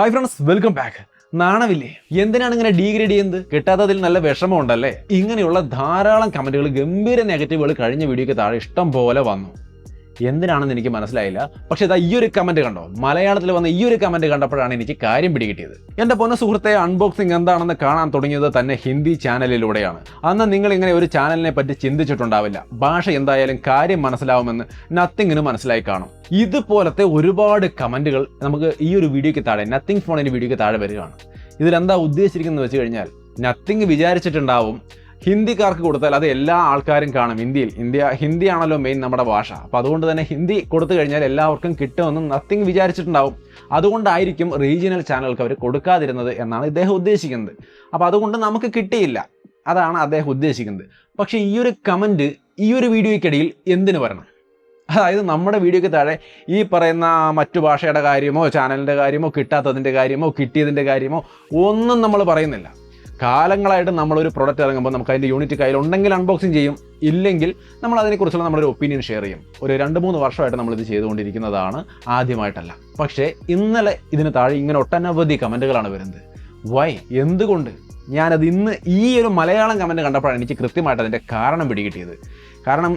Hi friends, welcome back. നാണമില്ലേ? എന്തിനാണ് ഇങ്ങനെ ഡീഗ്രേഡ് ചെയ്യുന്നത്? കിട്ടാത്തതിൽ നല്ല വിഷമമുണ്ടല്ലേ? ഇങ്ങനെയുള്ള ധാരാളം കമന്റുകൾ, ഗംഭീര നെഗറ്റീവുകൾ കഴിഞ്ഞ വീഡിയോയ്ക്ക് താഴെ ഇഷ്ടം പോലെ വന്നു. എന്തിനാണെന്ന് എനിക്ക് മനസ്സിലായില്ല. പക്ഷേ ഇതാ ഈ ഒരു കമന്റ് കണ്ടോ? മലയാളത്തിൽ വന്ന ഈ ഒരു കമന്റ് കണ്ടപ്പോഴാണ് എനിക്ക് കാര്യം പിടികിട്ടിയത്. എന്റെ പൊന്ന സുഹൃത്തെ, അൺബോക്സിംഗ് എന്താണെന്ന് കാണാൻ തുടങ്ങിയത് തന്നെ ഹിന്ദി ചാനലിലൂടെയാണ്. അന്ന് നിങ്ങൾ ഇങ്ങനെ ഒരു ചാനലിനെ പറ്റി ചിന്തിച്ചിട്ടുണ്ടാവില്ല. ഭാഷ എന്തായാലും കാര്യം മനസ്സിലാവുമെന്ന് നത്തിങ്ങിന് മനസ്സിലായി കാണും. ഇതുപോലത്തെ ഒരുപാട് കമന്റുകൾ നമുക്ക് ഈ ഒരു വീഡിയോയ്ക്ക് താഴെ, നത്തിങ് ഫോണിന്റെ വീഡിയോയ്ക്ക് താഴെ വരികയാണ്. ഇതിലെന്താ ഉദ്ദേശിച്ചിരിക്കുന്നത് വെച്ച് കഴിഞ്ഞാൽ, നത്തിങ് വിചാരിച്ചിട്ടുണ്ടാവും ഹിന്ദിക്കാർക്ക് കൊടുത്താൽ അത് എല്ലാ ആൾക്കാരും കാണും. ഹിന്ദിയാണല്ലോ മെയിൻ നമ്മുടെ ഭാഷ. അപ്പോൾ അതുകൊണ്ട് തന്നെ ഹിന്ദി കൊടുത്തു കഴിഞ്ഞാൽ എല്ലാവർക്കും കിട്ടുമെന്നും നത്തിങ് വിചാരിച്ചിട്ടുണ്ടാവും. അതുകൊണ്ടായിരിക്കും റീജിയണൽ ചാനലുകൾക്ക് അവർ കൊടുക്കാതിരുന്നത് എന്നാണ് ഇദ്ദേഹം ഉദ്ദേശിക്കുന്നത്. അപ്പോൾ അതുകൊണ്ട് നമുക്ക് കിട്ടിയില്ല, അതാണ് അദ്ദേഹം ഉദ്ദേശിക്കുന്നത്. പക്ഷേ ഈ ഒരു കമൻറ്റ് ഈ ഒരു വീഡിയോയ്ക്കിടയിൽ എന്തിനു വരണം? അതായത് നമ്മുടെ വീഡിയോയ്ക്ക് താഴെ ഈ പറയുന്ന മറ്റു ഭാഷയുടെ കാര്യമോ ചാനലിൻ്റെ കാര്യമോ കിട്ടാത്തതിൻ്റെ കാര്യമോ കിട്ടിയതിൻ്റെ കാര്യമോ ഒന്നും നമ്മൾ പറയുന്നില്ല. കാലങ്ങളായിട്ട് നമ്മളൊരു പ്രൊഡക്റ്റ് ഇറങ്ങുമ്പോൾ നമുക്ക് അതിൻ്റെ യൂണിറ്റ് കയ്യിലുണ്ടെങ്കിൽ അൺബോക്സിങ് ചെയ്യും, ഇല്ലെങ്കിൽ നമ്മൾ അതിനെക്കുറിച്ചുള്ള നമ്മളൊരു ഒപ്പീനിയൻ ഷെയർ ചെയ്യും. ഒരു 2-3 വർഷമായിട്ട് നമ്മളിത് ചെയ്തുകൊണ്ടിരിക്കുന്നതാണ്, ആദ്യമായിട്ടല്ല. പക്ഷേ ഇന്നലെ ഇതിന് താഴെ ഇങ്ങനെ ഒട്ടനവധി കമൻറ്റുകളാണ് വരുന്നത്. വൈ? എന്തുകൊണ്ട്? ഞാനത് ഇന്ന് ഈ ഒരു മലയാളം കമൻറ്റ് കണ്ടപ്പോഴാണ് എനിക്ക് കൃത്യമായിട്ട് അതിൻ്റെ കാരണം പിടികിട്ടിയത്. കാരണം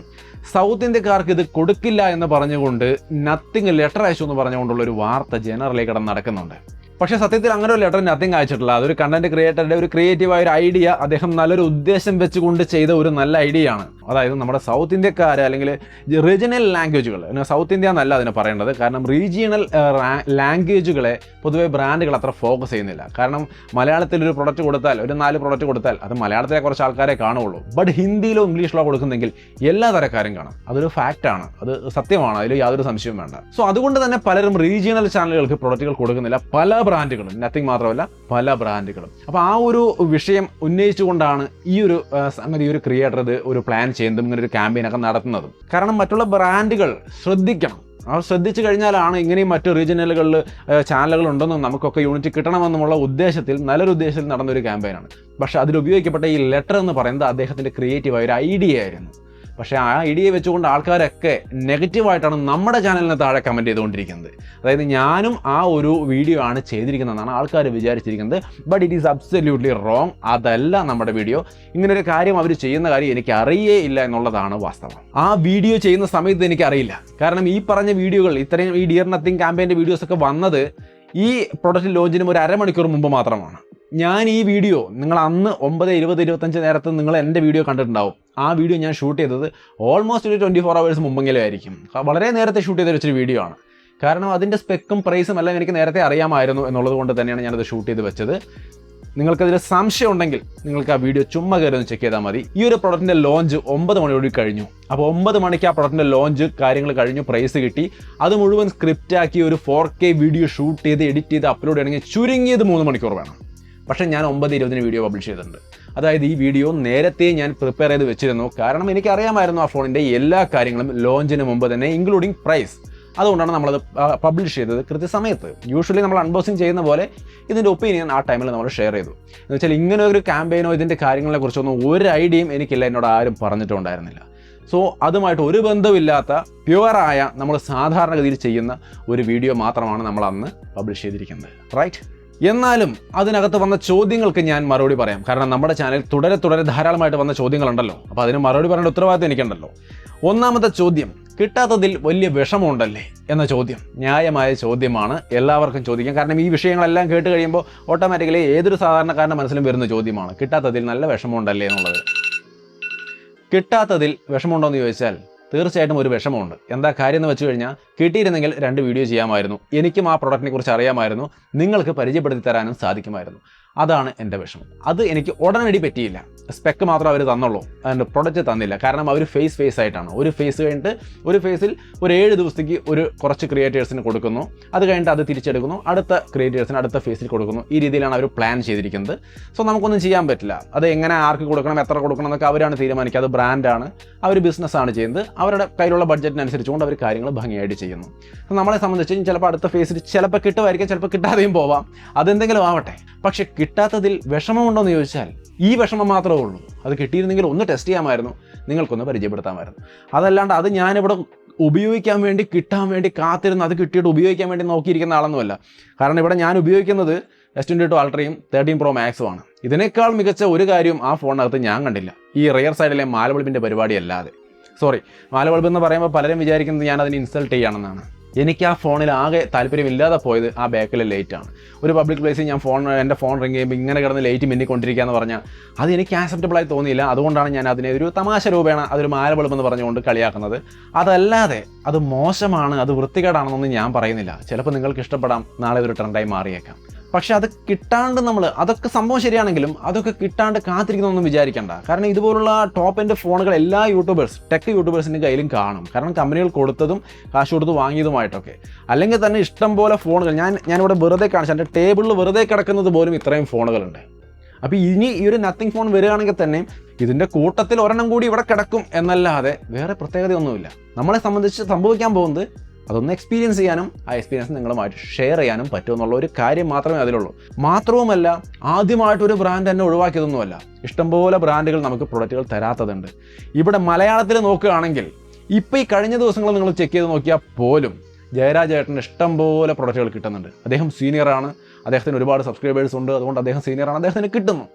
സൗത്ത് ഇന്ത്യക്കാർക്ക് ഇത് കൊടുക്കില്ല എന്ന് പറഞ്ഞുകൊണ്ട് നത്തിങ് ലെറ്റർ അയച്ചു എന്ന് പറഞ്ഞുകൊണ്ടുള്ള ഒരു വാർത്ത ജനറലി കിടന്ന് നടക്കുന്നുണ്ട്. പക്ഷേ സത്യത്തിൽ അങ്ങനെ ഒരു ലെറ്റർ നത്തിങ് അയച്ചിട്ടില്ല. അതൊരു കണ്ടന്റ് ക്രിയേറ്ററുടെ ഒരു ക്രിയേറ്റീവായ ഒരു ഐഡിയ, അദ്ദേഹം നല്ലൊരു ഉദ്ദേശം വെച്ചുകൊണ്ട് ചെയ്ത ഒരു നല്ല ഐഡിയ ആണ്. അതായത് നമ്മുടെ സൗത്ത് ഇന്ത്യക്കാർ അല്ലെങ്കിൽ റീജിയണൽ ലാംഗ്വേജുകൾ, സൗത്ത് ഇന്ത്യ എന്നല്ല അതിനെ പറയേണ്ടത്, കാരണം റീജിയണൽ ലാംഗ്വേജുകളെ പൊതുവെ ബ്രാൻഡുകൾ അത്ര ഫോക്കസ് ചെയ്യുന്നില്ല. കാരണം മലയാളത്തിൽ ഒരു പ്രൊഡക്റ്റ് കൊടുത്താൽ, ഒരു 4 പ്രൊഡക്റ്റ് കൊടുത്താൽ അത് മലയാളത്തിലെ കുറച്ച് ആൾക്കാരെ കാണുകയുള്ളൂ. ബട്ട് ഹിന്ദിയിലോ ഇംഗ്ലീഷിലോ കൊടുക്കുന്നെങ്കിൽ എല്ലാ തരക്കാരും കാണും. അതൊരു ഫാക്റ്റാണ്, അത് സത്യമാണ്, അതിൽ യാതൊരു സംശയവും വേണ്ട. സോ അതുകൊണ്ട് തന്നെ പലരും റീജിയണൽ ചാനലുകൾക്ക് പ്രൊഡക്റ്റുകൾ കൊടുക്കുന്നില്ല. പല ബ്രാൻഡുകളും, നത്തിങ് മാത്രമല്ല പല ബ്രാൻഡുകളും. അപ്പോൾ ആ ഒരു വിഷയം ഉന്നയിച്ചുകൊണ്ടാണ് ഈ ഒരു സംഗതി ഒരു ക്രിയേറ്റർ ഇത് ഒരു പ്ലാൻ ചെയ്യുന്നതും ഇങ്ങനെ ഒരു ക്യാമ്പയിനൊക്കെ നടത്തുന്നതും. കാരണം മറ്റുള്ള ബ്രാൻഡുകൾ ശ്രദ്ധിക്കണം. അവർ ശ്രദ്ധിച്ചു കഴിഞ്ഞാലാണ് ഇങ്ങനെയും മറ്റു റീജിയണലുകളിൽ ചാനലുകൾ ഉണ്ടെന്നും നമുക്കൊക്കെ യൂണിറ്റ് കിട്ടണമെന്നുമുള്ള ഉദ്ദേശത്തിൽ, നല്ലൊരു ഉദ്ദേശത്തിൽ നടന്നൊരു ക്യാമ്പയിനാണ്. പക്ഷേ അതിലുപയോഗിക്കപ്പെട്ട ഈ ലെറ്റർ എന്ന് പറയുന്നത് അദ്ദേഹത്തിൻ്റെ ക്രിയേറ്റീവായ ഒരു ഐഡിയ ആയിരുന്നു. പക്ഷേ ആ ഐഡിയ വെച്ചുകൊണ്ട് ആൾക്കാരൊക്കെ നെഗറ്റീവായിട്ടാണ് നമ്മുടെ ചാനലിന് താഴെ കമൻറ്റ് ചെയ്തുകൊണ്ടിരിക്കുന്നത്. അതായത് ഞാനും ആ ഒരു വീഡിയോ ആണ് ചെയ്തിരിക്കുന്നതെന്നാണ് ആൾക്കാർ വിചാരിച്ചിരിക്കുന്നത്. But it is absolutely wrong. അതല്ല നമ്മുടെ വീഡിയോ. ഇങ്ങനൊരു കാര്യം അവർ ചെയ്യുന്ന കാര്യം എനിക്ക് അറിയേ ഇല്ല എന്നുള്ളതാണ് വാസ്തവം. ആ വീഡിയോ ചെയ്യുന്ന സമയത്ത് എനിക്കറിയില്ല. കാരണം ഈ പറഞ്ഞ വീഡിയോകൾ, ഇത്രയും ഈ ഡിയർ നത്തിങ് ക്യാമ്പയിൻ്റെ വീഡിയോസൊക്കെ വന്നത് ഈ പ്രൊഡക്റ്റ് ലോഞ്ചിനും ഒരു അരമണിക്കൂർ മുമ്പ് മാത്രമാണ്. ഞാൻ ഈ വീഡിയോ നിങ്ങൾ അന്ന് 9:20-25 നേരത്ത് നിങ്ങൾ എൻ്റെ വീഡിയോ കണ്ടിട്ടുണ്ടാവും. ആ വീഡിയോ ഞാൻ ഷൂട്ട് ചെയ്തത് ഓൾമോസ്റ്റ് ഒരു 24 hours മുമ്പെങ്കിലും ആയിരിക്കും. വളരെ നേരത്തെ ഷൂട്ട് ചെയ്ത വെച്ചൊരു വീഡിയോ ആണ്. കാരണം അതിൻ്റെ സ്പെക്കും പ്രൈസും എല്ലാം എനിക്ക് നേരത്തെ അറിയാമായിരുന്നു എന്നുള്ളത് കൊണ്ട് തന്നെയാണ് ഞാനത് ഷൂട്ട് ചെയ്ത് വെച്ചത്. നിങ്ങൾക്കതിൽ സംശയം ഉണ്ടെങ്കിൽ നിങ്ങൾക്ക് ആ വീഡിയോ ചുമ്മാ കയറി ഒന്ന് ചെക്ക് ചെയ്താൽ മതി. ഈ ഒരു പ്രൊഡക്റ്റിൻ്റെ ലോഞ്ച് 9 മണിയോട് കഴിഞ്ഞു. അപ്പോൾ 9 മണിക്ക് ആ പ്രൊഡക്റ്റിൻ്റെ ലോഞ്ച് കാര്യങ്ങൾ കഴിഞ്ഞു, പ്രൈസ് കിട്ടി. അത് മുഴുവൻ സ്ക്രിപ്റ്റാക്കി ഒരു 4K വീഡിയോ ഷൂട്ട് ചെയ്ത് എഡിറ്റ് ചെയ്ത് അപ്ലോഡ് ചെയ്യണമെങ്കിൽ ചുരുങ്ങിയത് 3 മണിക്കൂർ വേണം. പക്ഷേ ഞാൻ 9:20 വീഡിയോ പബ്ലിഷ് ചെയ്തിട്ടുണ്ട്. അതായത് ഈ വീഡിയോ നേരത്തെ ഞാൻ പ്രിപ്പയർ ചെയ്ത് വെച്ചിരുന്നു. കാരണം എനിക്കറിയാമായിരുന്നു ആ ഫോണിൻ്റെ എല്ലാ കാര്യങ്ങളും ലോഞ്ചിന് മുമ്പ് തന്നെ, ഇൻക്ലൂഡിങ് പ്രൈസ്. അതുകൊണ്ടാണ് നമ്മളത് പബ്ലിഷ് ചെയ്തത് കൃത്യസമയത്ത്. യൂഷ്വലി നമ്മൾ അൺബോക്സിങ് ചെയ്യുന്ന പോലെ ഇതിൻ്റെ ഒപ്പീനിയൻ ആ ടൈമിൽ നമ്മൾ ഷെയർ ചെയ്തു. എന്ന് വെച്ചാൽ ഇങ്ങനെ ഒരു ക്യാമ്പയിനോ ഇതിൻ്റെ കാര്യങ്ങളെക്കുറിച്ചൊന്നും ഒരു ഐഡിയയും എനിക്കില്ല, എന്നോട് ആരും പറഞ്ഞിട്ടുണ്ടായിരുന്നില്ല. സോ അതുമായിട്ട് ഒരു ബന്ധമില്ലാത്ത പ്യുവറായ നമ്മൾ സാധാരണഗതിയിൽ ചെയ്യുന്ന ഒരു വീഡിയോ മാത്രമാണ് നമ്മൾ അന്ന് പബ്ലിഷ് ചെയ്തിരിക്കുന്നത്, റൈറ്റ്? എന്നാലും അതിനകത്ത് വന്ന ചോദ്യങ്ങൾക്ക് ഞാൻ മറുപടി പറയാം. കാരണം നമ്മുടെ ചാനൽ തുടരെ ധാരാളമായിട്ട് വന്ന ചോദ്യങ്ങളുണ്ടല്ലോ. അപ്പോൾ അതിന് മറുപടി പറയേണ്ട ഉത്തരവാദിത്വം എനിക്കുണ്ടല്ലോ. ഒന്നാമത്തെ ചോദ്യം, കിട്ടാത്തതിൽ വലിയ വിഷമമുണ്ടല്ലേ എന്ന ചോദ്യം. ന്യായമായ ചോദ്യമാണ്, എല്ലാവർക്കും ചോദിക്കാം. കാരണം ഈ വിഷയങ്ങളെല്ലാം കേട്ട് കഴിയുമ്പോൾ ഓട്ടോമാറ്റിക്കലി ഏതൊരു സാധാരണക്കാരൻ്റെ മനസ്സിലും വരുന്ന ചോദ്യമാണ്, കിട്ടാത്തതിൽ നല്ല വിഷമമുണ്ടല്ലേ എന്നുള്ളത്. കിട്ടാത്തതിൽ വിഷമമുണ്ടോ എന്ന് ചോദിച്ചാൽ തീർച്ചയായിട്ടും ഒരു വിഷമമുണ്ട്. എന്താ കാര്യം എന്ന് വെച്ച് കഴിഞ്ഞാൽ, കിട്ടിയിരുന്നെങ്കിൽ 2 വീഡിയോ ചെയ്യാമായിരുന്നു. എനിക്കും ആ പ്രൊഡക്റ്റിനെ കുറിച്ച് അറിയാമായിരുന്നു, നിങ്ങൾക്ക് പരിചയപ്പെടുത്തി തരാനും സാധിക്കുമായിരുന്നു. അതാണ് എൻ്റെ വിഷമം. അത് എനിക്ക് ഉടനടി പറ്റിയില്ല. സ്പെക്ക് മാത്രം അവർ തന്നുള്ളൂ, അതിൻ്റെ പ്രൊഡക്റ്റ് തന്നില്ല. കാരണം അവർ ഫേസ് ആയിട്ടാണ്. ഒരു ഫേസ് കഴിഞ്ഞിട്ട് ഒരു ഫേസിൽ ഒരു 7 ദിവസത്തേക്ക് കുറച്ച് ക്രിയേറ്റേഴ്സിന് കൊടുക്കുന്നു. അത് കഴിഞ്ഞിട്ട് അത് തിരിച്ചെടുക്കുന്നു, അടുത്ത ക്രിയേറ്റേഴ്സിന് അടുത്ത ഫേസിൽ കൊടുക്കുന്നു. ഈ രീതിയിലാണ് അവർ പ്ലാൻ ചെയ്തിരിക്കുന്നത്. സോ നമുക്കൊന്നും ചെയ്യാൻ പറ്റില്ല. അത് എങ്ങനെ, ആർക്ക് കൊടുക്കണം, എത്ര കൊടുക്കണം എന്നൊക്കെ അവരാണ് തീരുമാനിക്കുക. അത് ബ്രാൻഡാണ്, അവർ ബിസിനസ്സാണ് ചെയ്യുന്നത്. അവരുടെ കയ്യിലുള്ള ബഡ്ജറ്റിനനുസരിച്ചുകൊണ്ട് അവർ കാര്യങ്ങൾ ഭംഗിയായിട്ട് ചെയ്യുന്നു. നമ്മളെ സംബന്ധിച്ച് ചിലപ്പോൾ അടുത്ത ഫേസിൽ ചിലപ്പോൾ കിട്ടുമായിരിക്കും, ചിലപ്പോൾ കിട്ടാതെയും പോവാം. അതെന്തെങ്കിലും ആവട്ടെ. പക്ഷെ കിട്ടാത്തതിൽ വിഷമമുണ്ടോ എന്ന് ചോദിച്ചാൽ ഈ വിഷമം മാത്രമേ ഉള്ളൂ. അത് കിട്ടിയിരുന്നെങ്കിൽ ഒന്ന് ടെസ്റ്റ് ചെയ്യാമായിരുന്നു, നിങ്ങൾക്കൊന്ന് പരിചയപ്പെടുത്താമായിരുന്നു. അതല്ലാണ്ട് അത് ഞാനിവിടെ ഉപയോഗിക്കാൻ വേണ്ടി കിട്ടാൻ വേണ്ടി കാത്തിരുന്ന് അത് കിട്ടിയിട്ട് ഉപയോഗിക്കാൻ വേണ്ടി നോക്കിയിരിക്കുന്ന ആളൊന്നുമല്ല. കാരണം ഇവിടെ ഞാൻ ഉപയോഗിക്കുന്നത് S22 Ultra'യും 13 Pro Max'ും ആണ്. ഇതിനേക്കാൾ മികച്ച ഒരു കാര്യവും ആ ഫോണിനകത്ത് ഞാൻ കണ്ടില്ല, ഈ റിയർ സൈഡിലെ മാലബൾബിൻ്റെ പരിപാടി അല്ലാതെ. സോറി, മാലബൾബ് എന്ന് പറയുമ്പോൾ പലരും വിചാരിക്കുന്നത് ഞാൻ അതിന് ഇൻസൾട്ട് ചെയ്യുകയാണെന്നാണ്. എനിക്ക് ആ ഫോണിൽ ആകെ താല്പര്യമില്ലാതെ പോയത് ആ ബാക്കിലെ ലൈറ്റാണ്. ഒരു പബ്ലിക് പ്ലേസിൽ ഞാൻ എൻ്റെ ഫോൺ റിങ് ചെയ്യുമ്പോൾ ഇങ്ങനെ കിടന്ന് ലൈറ്റ് മിന്നിക്കൊണ്ടിരിക്കുക എന്ന് പറഞ്ഞാൽ അത് എനിക്ക് ആക്സെപ്റ്റബിളായി തോന്നിയില്ല. അതുകൊണ്ടാണ് ഞാൻ അതിനെ ഒരു തമാശ രൂപേണ അതൊരു മാലബൾബ് എന്ന് പറഞ്ഞുകൊണ്ട് കളിയാക്കുന്നത്. അതല്ലാതെ അത് മോശമാണ്, അത് വൃത്തികേടാണെന്നൊന്നും ഞാൻ പറയുന്നില്ല. ചിലപ്പോൾ നിങ്ങൾക്ക് ഇഷ്ടപ്പെടാം, നാളെ ഒരു ട്രെൻഡായി മാറിയേക്കാം. പക്ഷെ അത് കിട്ടാണ്ട് അതൊക്കെ സംഭവം ശരിയാണെങ്കിലും അതൊക്കെ കിട്ടാണ്ട് കാത്തിരിക്കുന്നൊന്നും വിചാരിക്കേണ്ട. കാരണം ഇതുപോലുള്ള ടോപ്പ് എൻഡ് ഫോണുകൾ എല്ലാ ടെക് യൂട്യൂബേഴ്സിൻ്റെ കയ്യിലും കാണും. കാരണം കമ്പനികൾ കൊടുത്തതും കാശ് കൊടുത്ത് വാങ്ങിയതുമായിട്ടൊക്കെ. അല്ലെങ്കിൽ തന്നെ ഇഷ്ടം പോലെ ഫോണുകൾ ഞാനിവിടെ വെറുതെ കാണിച്ചു, എൻ്റെ ടേബിളിൽ വെറുതെ കിടക്കുന്നത് പോലും ഇത്രയും ഫോണുകളുണ്ട്. അപ്പോൾ ഇനി ഈ ഒരു നത്തിങ് ഫോൺ വരികയാണെങ്കിൽ തന്നെ ഇതിൻ്റെ കൂട്ടത്തിൽ ഒരെണ്ണം കൂടി ഇവിടെ കിടക്കും എന്നല്ലാതെ വേറെ പ്രത്യേകതയൊന്നുമില്ല. നമ്മളെ സംബന്ധിച്ച് സംഭവിക്കാൻ പോകുന്നത് അതൊന്ന് എക്സ്പീരിയൻസ് ചെയ്യാനും ആ എക്സ്പീരിയൻസ് നിങ്ങളുമായിട്ട് ഷെയർ ചെയ്യാനും പറ്റുമെന്നുള്ള ഒരു കാര്യം മാത്രമേ അതിലുള്ളൂ. മാത്രവുമല്ല, ആദ്യമായിട്ടൊരു ബ്രാൻഡ് തന്നെ ഒഴിവാക്കിയതൊന്നുമല്ല. ഇഷ്ടംപോലെ ബ്രാൻഡുകൾ നമുക്ക് പ്രൊഡക്റ്റുകൾ തരാത്തതുണ്ട്. ഇവിടെ മലയാളത്തിൽ നോക്കുകയാണെങ്കിൽ ഇപ്പോൾ ഈ കഴിഞ്ഞ ദിവസങ്ങൾ നിങ്ങൾ ചെക്ക് ചെയ്ത് നോക്കിയാൽ പോലും ജയരാജ് ഏട്ടന് ഇഷ്ടംപോലെ പ്രൊഡക്റ്റുകൾ കിട്ടുന്നുണ്ട്. അദ്ദേഹം സീനിയറാണ്, അദ്ദേഹത്തിന് ഒരുപാട് സബ്സ്ക്രൈബേഴ്സ് ഉണ്ട്, അതുകൊണ്ട് അദ്ദേഹം സീനിയറാണ്, അദ്ദേഹത്തിന് കിട്ടുന്നു.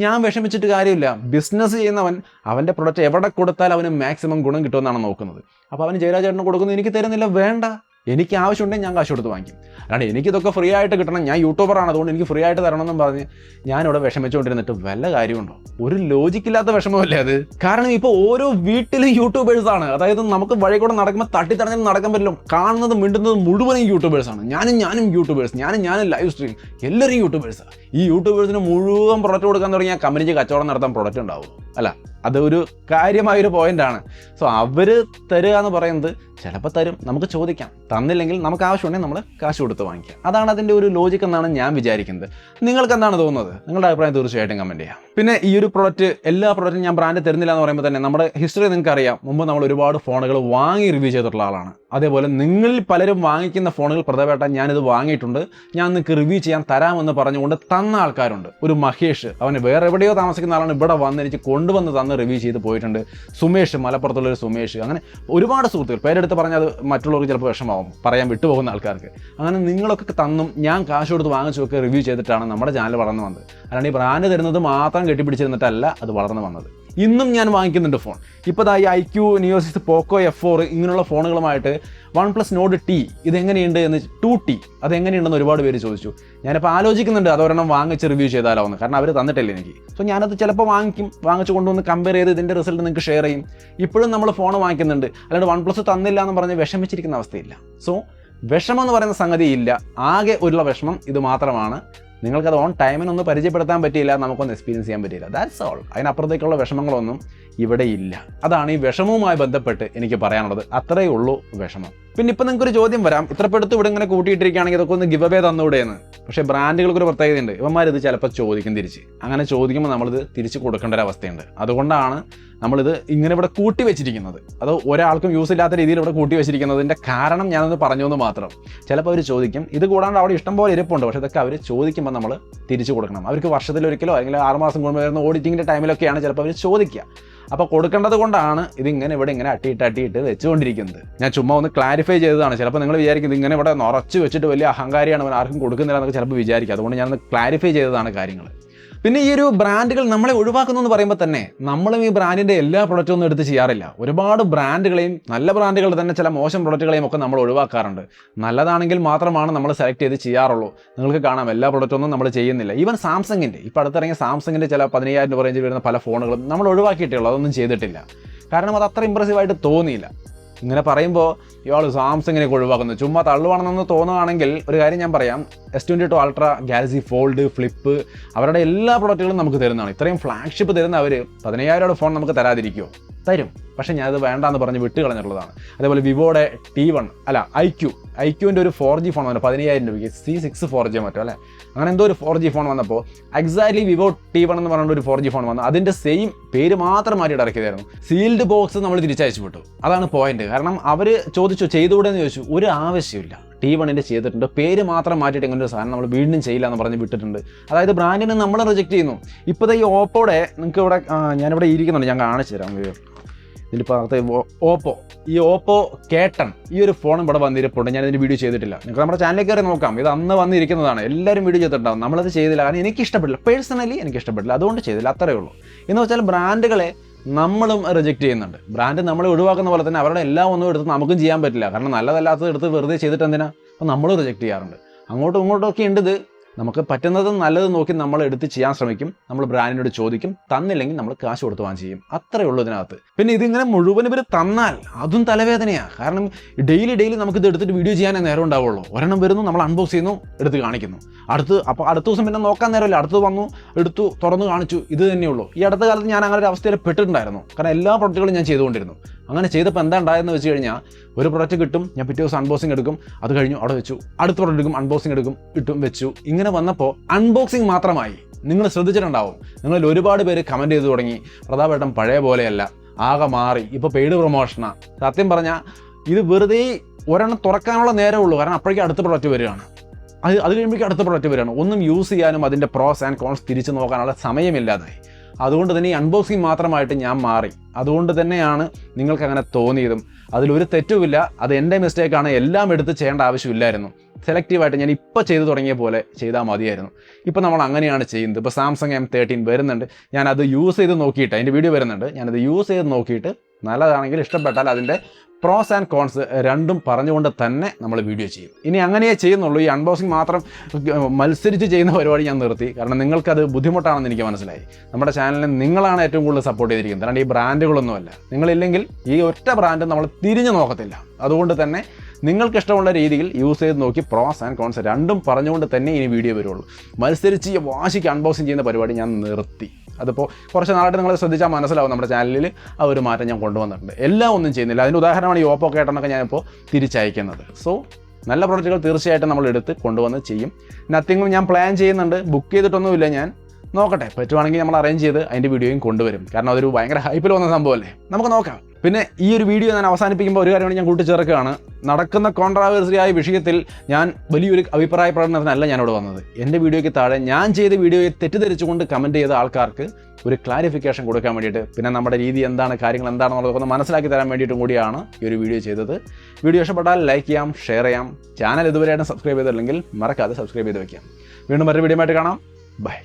ഞാൻ വിഷമിച്ചിട്ട് കാര്യമില്ല. ബിസിനസ് ചെയ്യുന്നവൻ അവൻ്റെ പ്രൊഡക്റ്റ് എവിടെ കൊടുത്താൽ അവന് മാക്സിമം ഗുണം കിട്ടുമെന്നാണ് നോക്കുന്നത്. അപ്പോൾ അവന് ജയരാജേട്ടന് കൊടുക്കുന്നത് എനിക്ക് തരുന്നില്ല, വേണ്ട, എനിക്ക് ആവശ്യമുണ്ടെങ്കിൽ ഞാൻ കാശ് കൊടുത്ത് വാങ്ങിക്കും. അല്ലാണ്ട് എനിക്കിതൊക്കെ ഫ്രീ ആയിട്ട് കിട്ടണം, ഞാൻ യൂട്യൂബറാണ് അതുകൊണ്ട് എനിക്ക് ഫ്രീ ആയിട്ട് തരണമെന്നും പറഞ്ഞ് ഞാനിവിടെ വിഷമിച്ചുകൊണ്ടിരുന്നിട്ട് വല്ല കാര്യമുണ്ടോ? ഒരു ലോജിക്കില്ലാത്ത വിഷമമല്ലേ അത്? കാരണം ഇപ്പോൾ ഓരോ വീട്ടിലും യൂട്യൂബേഴ്സാണ്. അതായത് നമുക്ക് വഴി കൂടെ നടക്കുമ്പോൾ തട്ടിത്തടഞ്ഞ് നടക്കാൻ പറ്റില്ല. കാണുന്നതും മിണ്ടുന്നതും മുഴുവനും യൂട്യൂബേഴ്സാണ്. ഞാനും യൂട്യൂബേഴ്സ്, ഞാനും ലൈവ് സ്ട്രീം, എല്ലാവരും യൂട്യൂബേഴ്സാണ്. ഈ യൂട്യൂബേഴ്സിന് മുഴുവൻ പ്രൊഡക്റ്റ് കൊടുക്കാൻ തുടങ്ങിയാൽ കമ്പനിക്ക് കച്ചവടം നടത്താൻ പ്രൊഡക്റ്റ് ഉണ്ടാവും അല്ല? അതൊരു കാര്യമായൊരു പോയിന്റാണ്. സോ അവർ തരിക എന്ന് പറയുന്നത് ചിലപ്പോൾ തരും, നമുക്ക് ചോദിക്കാം, തന്നില്ലെങ്കിൽ നമുക്ക് ആവശ്യമുണ്ടെങ്കിൽ നമ്മൾ കാശ് കൊടുത്ത് വാങ്ങിക്കാം. അതാണ് അതിൻ്റെ ഒരു ലോജിക്ക് എന്നാണ് ഞാൻ വിചാരിക്കുന്നത്. നിങ്ങൾക്ക് എന്താണ് തോന്നുന്നത്? നിങ്ങളുടെ അഭിപ്രായം തീർച്ചയായിട്ടും കമൻറ്റ് ചെയ്യാം. പിന്നെ ഈ ഒരു പ്രൊഡക്റ്റ്, എല്ലാ പ്രൊഡക്റ്റും ഞാൻ ബ്രാൻഡ് തരുന്നില്ല എന്ന് പറയുമ്പോൾ തന്നെ നമ്മുടെ ഹിസ്റ്ററി നിങ്ങൾക്ക് അറിയാം. മുമ്പ് നമ്മൾ ഒരുപാട് ഫോണുകൾ വാങ്ങി റിവ്യൂ ചെയ്തിട്ടുള്ള ആളാണ്. അതേപോലെ നിങ്ങളിൽ പലരും വാങ്ങിക്കുന്ന ഫോണുകൾ പ്രധാനപ്പെട്ട ഞാനിത് വാങ്ങിയിട്ടുണ്ട്, ഞാൻ നിങ്ങൾക്ക് റിവ്യൂ ചെയ്യാൻ തരാമെന്ന് പറഞ്ഞുകൊണ്ട് തന്ന ആൾക്കാരുണ്ട്. ഒരു മഹേഷ്, അവന് വേറെ എവിടെയോ താമസിക്കുന്ന ആളാണ്, ഇവിടെ വന്ന് എനിക്ക് കൊണ്ടുവന്ന് തന്ന് റിവ്യൂ ചെയ്ത് പോയിട്ടുണ്ട്. സുമേഷ്, മലപ്പുറത്തുള്ളൊരു സുമേഷ്, അങ്ങനെ ഒരുപാട് സുഹൃത്തുക്കൾ, പേരെടുത്ത് പറഞ്ഞാൽ അത് മറ്റുള്ളവർക്ക് ചിലപ്പോൾ വിഷമാവും, പറയാൻ വിട്ടുപോകുന്ന ആൾക്കാർക്ക്. അങ്ങനെ നിങ്ങളൊക്കെ തന്നും ഞാൻ കാശ് കൊടുത്ത് വാങ്ങിച്ചൊക്കെ റിവ്യൂ ചെയ്തിട്ടാണ് നമ്മുടെ ചാനൽ വളർന്നു വന്നത്. അല്ലാണ്ട് ഈ ബ്രാൻഡ് തരുന്നത് മാത്രം കെട്ടിപ്പിടിച്ചിരുന്നിട്ടല്ല അത് വളർന്നു വന്നത്. ഇന്നും ഞാൻ വാങ്ങിക്കുന്നുണ്ട് ഫോൺ. ഇപ്പോൾ ഈ IQ, Neo 6, Poco F4 ഇങ്ങനെയുള്ള ഫോണുകളുമായിട്ട് OnePlus Nord T ഇതെങ്ങനെയുണ്ട് എന്ന് 2T അതെങ്ങനെയുണ്ടെന്ന് ഒരുപാട് പേര് ചോദിച്ചു. ഞാനിപ്പോൾ ആലോചിക്കുന്നുണ്ട് അതൊരെണ്ണം വാങ്ങിച്ച് റിവ്യൂ ചെയ്താലോ എന്ന്. കാരണം അവർ തന്നിട്ടില്ല എനിക്ക്. സോ ഞാനത് ചിലപ്പോൾ വാങ്ങിച്ച് കൊണ്ടുവന്ന് കമ്പയർ ചെയ്ത് ഇതിൻ്റെ റിസൾട്ട് നിങ്ങൾക്ക് ഷെയർ ചെയ്യും. ഇപ്പോഴും നമ്മൾ ഫോൺ വാങ്ങിക്കുന്നുണ്ട്, അല്ലാണ്ട് OnePlus തന്നില്ല എന്ന് പറഞ്ഞ് വിഷമിച്ചിരിക്കുന്ന അവസ്ഥയില്ല. സോ വിഷമം എന്ന് പറയുന്ന സംഗതി ഇല്ല. ആകെ ഉള്ള വിഷമം ഇത് മാത്രമാണ്. നിങ്ങൾക്കത് ഓൺ ടൈമിനൊന്ന് പരിചയപ്പെടുത്താൻ പറ്റിയില്ല, നമുക്കൊന്ന് എക്സ്പീരിയൻസ് ചെയ്യാൻ പറ്റിയില്ല. That's all. അതിനപ്പുറത്തേക്കുള്ള വിഷമങ്ങളൊന്നും ഇവിടെ ഇല്ല. അതാണ് ഈ വിഷമവുമായി ബന്ധപ്പെട്ട് എനിക്ക് പറയാനുള്ളത്. അത്രയേ ഉള്ളൂ വിഷമം. പിന്നെ ഇപ്പം നിങ്ങൾക്കൊരു ചോദ്യം വരാം, ഇത്രപ്പെടുത്ത് ഇവിടെ ഇങ്ങനെ കൂട്ടിയിട്ടിരിക്കുകയാണെങ്കിൽ ഇതൊക്കെ ഒന്ന് ഗിവ് അവേ തന്നുകൂടെയെന്ന്. പക്ഷേ ബ്രാൻഡുകൾക്കൊരു പ്രത്യേകതയുണ്ട്, ഇവന്മാരിത് ചിലപ്പോൾ ചോദിക്കും തിരിച്ച്. അങ്ങനെ ചോദിക്കുമ്പോൾ നമ്മളിത് തിരിച്ച് കൊടുക്കേണ്ട ഒരു അവസ്ഥയുണ്ട്. അതുകൊണ്ടാണ് നമ്മളിത് ഇങ്ങനെ ഇവിടെ കൂട്ടി വെച്ചിരിക്കുന്നത്. അത് ഒരാൾക്കും യൂസ് ഇല്ലാത്ത രീതിയിൽ ഇവിടെ കൂട്ടി വെച്ചിരിക്കുന്നതിൻ്റെ കാരണം ഞാനൊന്ന് പറഞ്ഞു എന്ന് മാത്രം. ചിലപ്പോൾ അവർ ചോദിക്കും. ഇത് കൂടാണ്ട് അവിടെ ഇഷ്ടംപോലെ ഇരിപ്പുണ്ട്, പക്ഷേ ഇതൊക്കെ അവർ ചോദിക്കുമ്പോൾ നമ്മൾ തിരിച്ചു കൊടുക്കണം. അവർക്ക് വർഷത്തിലൊരിക്കലോ അല്ലെങ്കിൽ 6 മാസം കൂടുമ്പോൾ വരുന്ന ഓഡിറ്റിങ്ങിൻ്റെ ടൈമിലൊക്കെയാണ് ചിലപ്പോൾ അവർ ചോദിക്കുക. അപ്പോൾ കൊടുക്കേണ്ടത് കൊണ്ടാണ് ഇതിങ്ങനെ ഇവിടെ ഇങ്ങനെ അട്ടിയിട്ട് വെച്ചുകൊണ്ടിരിക്കുന്നത്. ഞാൻ ചുമ്മാ ഒന്ന് ക്ലാരിഫൈ ചെയ്തതാണ്. ചിലപ്പോൾ നിങ്ങൾ വിചാരിക്കുന്നത് ഇങ്ങനെ ഇവിടെ നിറച്ച് വെച്ചിട്ട് വലിയ അഹങ്കാരിയാണ്, അവൻ ആർക്കും കൊടുക്കുന്നില്ല എന്നൊക്കെ ചിലപ്പോൾ വിചാരിക്കും. അതുകൊണ്ട് ഞാനൊന്ന് ക്ലാരിഫൈ ചെയ്തതാണ് കാര്യങ്ങൾ. പിന്നെ ഈ ഒരു ബ്രാൻഡുകൾ നമ്മളെ ഒഴിവാക്കുന്നു എന്ന് പറയുമ്പോൾ തന്നെ നമ്മളും ഈ ബ്രാൻഡിൻ്റെ എല്ലാ പ്രൊഡക്റ്റും ഒന്നും എടുത്ത് ചെയ്യാറില്ല. ഒരുപാട് ബ്രാൻഡുകളെയും നല്ല ബ്രാൻഡുകളുടെ തന്നെ ചില മോശം പ്രൊഡക്റ്റുകളെയും ഒക്കെ നമ്മൾ ഒഴിവാക്കാറുണ്ട്. നല്ലതാണെങ്കിൽ മാത്രമാണ് നമ്മൾ സെലക്ട് ചെയ്ത് ചെയ്യാറുള്ളൂ. നിങ്ങൾക്ക് കാണാം എല്ലാ പ്രൊഡക്റ്റൊന്നും നമ്മൾ ചെയ്യുന്നില്ല. ഈവൻ സാംസങ്ങിൻ്റെ ഇപ്പോൾ അടുത്തിറങ്ങിയ സാംസങ്ങിൻ്റെ ചില 15,000 രൂപ റേഞ്ചിൽ വരുന്ന പല ഫോണുകളും നമ്മൾ ഒഴിവാക്കിയിട്ടുള്ളൂ, അതൊന്നും ചെയ്തിട്ടില്ല. കാരണം അത് അത്ര ഇമ്പ്രസീവായിട്ട് തോന്നിയില്ല. ഇങ്ങനെ പറയുമ്പോൾ ഇയാൾ സാംസങ്ങിനെ ഒഴിവാക്കുന്നു, ചുമ്മാ തള്ളുവാണെന്ന് തോന്നുകയാണെങ്കിൽ ഒരു കാര്യം ഞാൻ പറയാം. S22 Ultra, Galaxy Fold, Flip അവരുടെ എല്ലാ പ്രൊഡക്റ്റുകളും നമുക്ക് തരുന്നതാണ്. ഇത്രയും ഫ്ലാഗ്ഷിപ്പ് തരുന്ന അവർ 15,000 ഫോൺ നമുക്ക് തരാതിരിക്കുമോ? തരും. പക്ഷേ ഞാനത് വേണ്ടാന്ന് പറഞ്ഞ് വിട്ട് കളഞ്ഞിട്ടുള്ളതാണ്. അതേപോലെ വിവോയുടെ T1 അല്ല IQൻ്റെ ഒരു 4G ഫോൺ വന്നു 15,000 രൂപയ്ക്ക്, C6 4G മറ്റോ അല്ലേ, അങ്ങനെ എന്തോ ഒരു 4G ഫോൺ വന്നപ്പോൾ എക്സാക്ട്ലി വിവോ T1 എന്ന് പറഞ്ഞിട്ട് ഒരു 4G ഫോൺ വന്നു. അതിൻ്റെ സെയിം പേര് മാത്രം മാറ്റിയിട്ട് ഇറക്കിയതായിരുന്നു. സീൽഡ് ബോക്സ് നമ്മൾ തിരിച്ചയച്ചു വിട്ടു. അതാണ് പോയിന്റ്. കാരണം അവർ ചോദിച്ചു ചെയ്തുകൂടെ എന്ന് ചോദിച്ചു. ഒരു ആവശ്യമില്ല. T1ൻ്റെ ചെയ്തിട്ടുണ്ട്, പേര് മാത്രം മാറ്റിയിട്ട് ഇങ്ങനെ ഒരു സാധനം നമ്മൾ വീണ്ടും ചെയ്യില്ല എന്ന് പറഞ്ഞ് വിട്ടിട്ടുണ്ട്. അതായത് ബ്രാൻഡിനെ നമ്മൾ റിജക്റ്റ് ചെയ്യുന്നു. ഇപ്പോൾ ഈ ഓപ്പോടെ നിങ്ങൾക്ക് ഇവിടെ ഞാനിവിടെ ഇരിക്കുന്നുണ്ട്, ഞാൻ കാണിച്ചു തരാം. ഇതിൽ ഭാഗത്ത് ഓപ്പോ, ഈ ഓപ്പോ K10 ഈ ഒരു ഫോൺ ഇവിടെ വന്നിരിപ്പുണ്ട്. ഞാനിതിൻ്റെ വീഡിയോ ചെയ്തിട്ടില്ല. നിങ്ങൾക്ക് നമ്മുടെ ചാനലിൽ കയറി നോക്കാം. ഇത് അന്ന് വന്നിരിക്കുന്നതാണ്. എല്ലാവരും വീഡിയോ ചെയ്തിട്ടുണ്ടാകും. നമ്മളത് ചെയ്തില്ല, കാരണം എനിക്ക് ഇഷ്ടപ്പെട്ടില്ല. പേഴ്സണലി എനിക്ക് ഇഷ്ടപ്പെട്ടില്ല, അതുകൊണ്ട് ചെയ്തില്ല. അത്രയേ ഉള്ളൂ. എന്ന് വെച്ചാൽ ബ്രാൻഡുകളെ നമ്മളും റിജക്റ്റ് ചെയ്യുന്നുണ്ട്. ബ്രാൻഡ് നമ്മളെ ഒഴിവാക്കുന്ന പോലെ തന്നെ അവരുടെ എല്ലാം ഒന്നും എടുത്ത് നമുക്കും ചെയ്യാൻ പറ്റില്ല. കാരണം നല്ലതല്ലാത്തത് എടുത്ത് വെറുതെ ചെയ്തിട്ട് എന്തിനാ? അപ്പോൾ നമ്മളും റിജക്റ്റ് ചെയ്യാറുണ്ട്. അങ്ങോട്ടും ഇങ്ങോട്ടുമൊക്കെ ഉണ്ട്. ഇത് നമുക്ക് പറ്റുന്നതും നല്ലത് നോക്കി നമ്മൾ എടുത്ത് ചെയ്യാൻ ശ്രമിക്കും. നമ്മൾ ബ്രാൻഡിനോട് ചോദിക്കും, തന്നില്ലെങ്കിൽ നമ്മൾ കാശ് കൊടുത്ത് വാങ്ങി ചെയ്യും. അത്രയേ ഉള്ളൂ ഇതിനകത്ത്. പിന്നെ ഇതിങ്ങനെ മുഴുവൻ ഇവർ തന്നാൽ അതും തലവേദനയാണ്. കാരണം ഡെയിലി നമുക്കിത് എടുത്തിട്ട് വീഡിയോ ചെയ്യാനേ നേരം ഉണ്ടാവുള്ളൂ. ഒരെണ്ണം വരുന്നു, നമ്മൾ അൺബോക്സ് ചെയ്യുന്നു, എടുത്ത് കാണിക്കുന്നു. അടുത്ത ദിവസം പിന്നെ നോക്കാൻ നേരമില്ല. അടുത്ത് വന്നു, എടുത്തു, തുറന്നു കാണിച്ചു. ഇത് തന്നെയുള്ളൂ. ഈ അടുത്ത കാലത്ത് ഞാൻ അങ്ങനെ ഒരു അവസ്ഥയിൽ പെട്ടിട്ടുണ്ടായിരുന്നു. കാരണം എല്ലാ പ്രൊഡക്റ്റുകളും ഞാൻ ചെയ്തുകൊണ്ടിരുന്നു. അങ്ങനെ ചെയ്തപ്പോൾ എന്താ ഉണ്ടായെന്ന് വെച്ച് കഴിഞ്ഞാൽ, ഒരു പ്രൊഡക്റ്റ് കിട്ടും, ഞാൻ പിറ്റേ ദിവസം അൺബോക്സിങ് എടുക്കും, അത് കഴിഞ്ഞു അവിടെ വെച്ചു, അടുത്ത പ്രൊഡക്റ്റ് എടുക്കും, അൺബോക്സിങ് എടുക്കും, ഇട്ടും വെച്ചു. ഇങ്ങനെ വന്നപ്പോൾ അൺബോക്സിങ് മാത്രമായി. നിങ്ങൾ ശ്രദ്ധിച്ചിട്ടുണ്ടാവും, നിങ്ങളിൽ ഒരുപാട് പേര് കമൻറ്റ് ചെയ്ത് തുടങ്ങി, പ്രതാപേട്ടൻ പഴയ പോലെയല്ല, ആകെ മാറി, ഇപ്പോൾ പെയ്ഡ് പ്രൊമോഷനാണ്. സത്യം പറഞ്ഞാൽ ഇത് വെറുതെ ഒരെണ്ണം തുറക്കാനുള്ള നേരമേ ഉള്ളൂ. കാരണം അപ്പോഴേക്കും അടുത്ത പ്രൊഡക്റ്റ് വരികയാണ്. അത് കഴിയുമ്പോഴേക്കും അടുത്ത പ്രൊഡക്റ്റ് വരികയാണ്. ഒന്നും യൂസ് ചെയ്യാനും അതിൻ്റെ പ്രോസ് ആൻഡ് കോൺസ് തിരിച്ച് നോക്കാനുള്ള സമയമില്ലാതായി. അതുകൊണ്ട് തന്നെ ഈ അൺബോക്സിങ് മാത്രമായിട്ട് ഞാൻ മാറി. അതുകൊണ്ട് തന്നെയാണ് നിങ്ങൾക്ക് അങ്ങനെ തോന്നിയതും. അതിലൊരു തെറ്റുമില്ല. അത് എൻ്റെ മിസ്റ്റേക്കാണ്. എല്ലാം എടുത്ത് ചെയ്യേണ്ട ആവശ്യമില്ലായിരുന്നു. സെലക്റ്റീവായിട്ട് ഞാൻ ഇപ്പോൾ ചെയ്തു തുടങ്ങിയ പോലെ ചെയ്താൽ മതിയായിരുന്നു. ഇപ്പോൾ നമ്മൾ അങ്ങനെയാണ് ചെയ്യുന്നത്. ഇപ്പോൾ സാംസങ് M13 വരുന്നുണ്ട്. ഞാനത് യൂസ് ചെയ്ത് നോക്കിയിട്ട്, അതിൻ്റെ വീഡിയോ വരുന്നുണ്ട്, ഞാനത് യൂസ് ചെയ്ത് നോക്കിയിട്ട് നല്ലതാണെങ്കിൽ ഇഷ്ടപ്പെട്ടാൽ അതിൻ്റെ പ്രോസ് ആൻഡ് കോൺസ് രണ്ടും പറഞ്ഞുകൊണ്ട് തന്നെ നമ്മൾ വീഡിയോ ചെയ്യും. ഇനി അങ്ങനെയേ ചെയ്യുന്നുള്ളൂ. ഈ അൺബോക്സിങ് മാത്രം മത്സരിച്ച് ചെയ്യുന്ന പരിപാടി ഞാൻ നിർത്തി. കാരണം നിങ്ങൾക്കത് ബുദ്ധിമുട്ടാണെന്ന് എനിക്ക് മനസ്സിലായി. നമ്മുടെ ചാനലിനെ നിങ്ങളാണ് ഏറ്റവും കൂടുതൽ സപ്പോർട്ട് ചെയ്തിരിക്കുന്നത്, അല്ലാണ്ട് ഈ ബ്രാൻഡുകളൊന്നുമല്ല. നിങ്ങളില്ലെങ്കിൽ ഈ ഒറ്റ ബ്രാൻഡ് നമ്മൾ തിരിഞ്ഞു നോക്കത്തില്ല. അതുകൊണ്ട് തന്നെ നിങ്ങൾക്ക് ഇഷ്ടമുള്ള രീതിയിൽ യൂസ് ചെയ്ത് നോക്കി പ്രോസ് ആൻഡ് കോൺസ് രണ്ടും പറഞ്ഞുകൊണ്ട് തന്നെ ഇനി വീഡിയോ വരുള്ളൂ. മത്സരിച്ച് വാശിക്ക് അൺബോക്സിങ് ചെയ്യുന്ന പരിപാടി ഞാൻ നിർത്തി. അതിപ്പോൾ കുറച്ച് നാളായിട്ട് നിങ്ങൾ ശ്രദ്ധിച്ചാൽ മനസ്സിലാവും, നമ്മുടെ ചാനലിൽ ആ ഒരു മാറ്റം ഞാൻ കൊണ്ടുവന്നിട്ടുണ്ട്. എല്ലാം ഒന്നും ചെയ്യുന്നില്ല. അതിൻ്റെ ഉദാഹരണമാണ് ഈ ഓപ്പോ K10 ഞാനിപ്പോൾ തിരിച്ചയക്കുന്നത്. സോ നല്ല പ്രൊഡക്റ്റുകൾ തീർച്ചയായിട്ടും നമ്മൾ എടുത്ത് കൊണ്ടുവന്ന് ചെയ്യും. നത്തിങ്ങും ഞാൻ പ്ലാൻ ചെയ്യുന്നുണ്ട്. ബുക്ക് ചെയ്തിട്ടൊന്നുമില്ല. ഞാൻ നോക്കട്ടെ, പറ്റുവാണെങ്കിൽ നമ്മൾ അറേഞ്ച് ചെയ്ത് അതിൻ്റെ വീഡിയോയും കൊണ്ടുവരും. കാരണം അതൊരു ഭയങ്കര ഹൈപ്പിൽ വന്ന സംഭവമല്ലേ, നമുക്ക് നോക്കാം. പിന്നെ ഈ ഒരു വീഡിയോ ഞാൻ അവസാനിപ്പിക്കുമ്പോൾ ഒരു കാര്യം ഞാൻ കൂട്ടിച്ചേർക്കുകയാണ്. നടക്കുന്ന കോൺട്രാവേഴ്സിയായ വിഷയത്തിൽ ഞാൻ വലിയൊരു അഭിപ്രായ പ്രകടനത്തിനല്ല ഞാനിവിടെ വന്നത്. എൻ്റെ വീഡിയോയ്ക്ക് താഴെ ഞാൻ ചെയ്ത വീഡിയോയെ തെറ്റിദ്ധരിച്ചുകൊണ്ട് കമൻറ്റ് ചെയ്ത ആൾക്കാർക്ക് ഒരു ക്ലാരിഫിക്കേഷൻ കൊടുക്കാൻ വേണ്ടിയിട്ട്, പിന്നെ നമ്മുടെ രീതി എന്താണ്, കാര്യങ്ങൾ എന്താണെന്നുള്ളതൊക്കെ ഒന്ന് മനസ്സിലാക്കി തരാൻ വേണ്ടിയിട്ടും കൂടിയാണ് ഈ ഒരു വീഡിയോ ചെയ്തത്. വീഡിയോ ഇഷ്ടപ്പെട്ടാൽ ലൈക്ക് ചെയ്യാം, ഷെയർ ചെയ്യാം. ചാനൽ ഇതുവരെയായിട്ടും സബ്സ്ക്രൈബ് ചെയ്തില്ലെങ്കിൽ മറക്കാതെ സബ്സ്ക്രൈബ് ചെയ്ത് വയ്ക്കാം. വീണ്ടും മറ്റൊരു വീഡിയോ ആയിട്ട് കാണാം. ബൈ.